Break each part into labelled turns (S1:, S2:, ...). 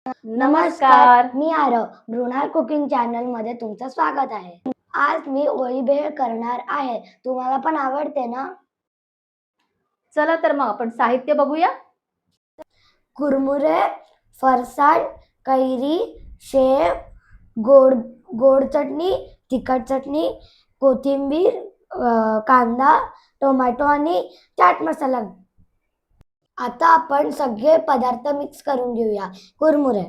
S1: नमस्कार.
S2: मी Aarav. Mrinal cooking channel मध्ये तुमचं स्वागत आहे. आज मी ओळी भेळ करणार आहे. तुम्हाला पण आवडते ना?
S1: चला तर मग आपण साहित्य बघूया.
S2: कुरमुरे, फरसाण, कैरी, शेव, गोड चटणी, तिखट चटणी, कोथिंबीर, कांदा, टोमॅटो आणि चाट मसाला. आता आपण सगळे पदार्थ मिक्स करून घेऊया. कुरमुरे,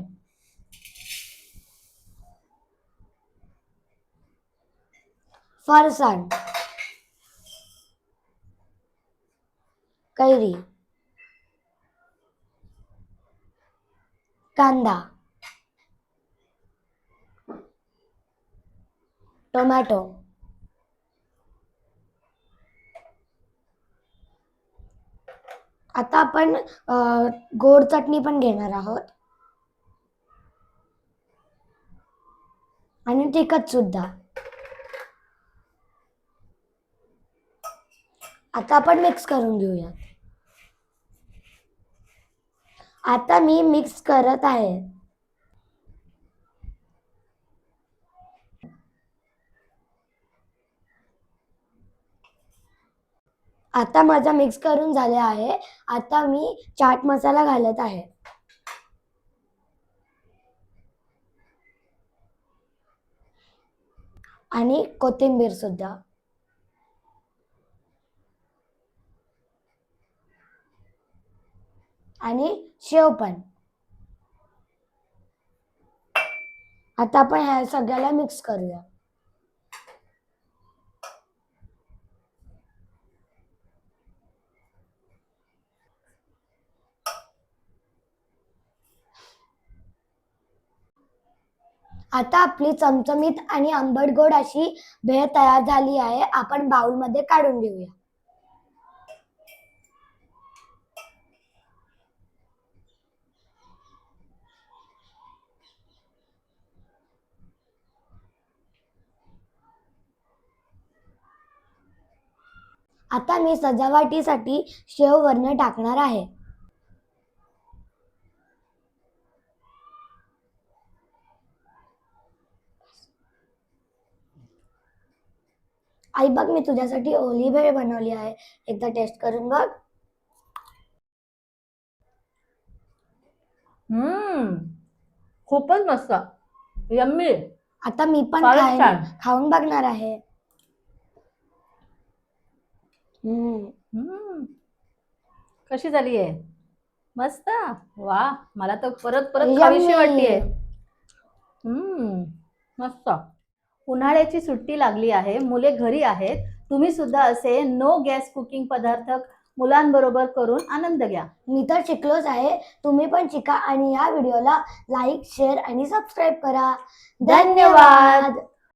S2: फरसाण, कैरी, कांदा, टोमॅटो, आता आपण गोड चटणी पण घेणार आहोत आणि तिखट सुद्धा. आता आपण मिक्स करून घेऊया. आता मी मिक्स करत आहे. आता माझा मिक्स करून झाले आहे. आता मी चाट मसाला घालत आहे आणि कोथिंबीर सुद्धा. आणि शेव पण. आता आपण ह्या सगळ्याला मिक्स करूया. आता आपली चमचमीत आणि आंबट गोड अशी भेळ तयार झाली आहे. आपण बाउल मध्ये काढून घेऊया. आता मी सजावटीसाठी शेव वरनं टाकणार आहे. आई बघ, मी तुझ्यासाठी ओली भेळ बनवली आहे. एकदा टेस्ट करून बघ.
S1: खूपच मस्त, यम्मी.
S2: आता मी पण
S1: फारच छान.
S2: खाऊन बघणार आहे.
S1: कशी झाली आहे? मस्त. वा, मला तर परत परत खावीशी वाटतेय. मस्त. उन्हाळ्याची सुट्टी लागली आहे, मुले घरी आहेत. तुम्ही सुद्धा असे नो गॅस कुकिंग पदार्थ मुलांबरोबर करून आनंद घ्या.
S2: मी तर शिकलोच आहे. तुम्ही पण शिका आणि या व्हिडिओला लाईक, शेअर आणि सबस्क्राईब करा. धन्यवाद.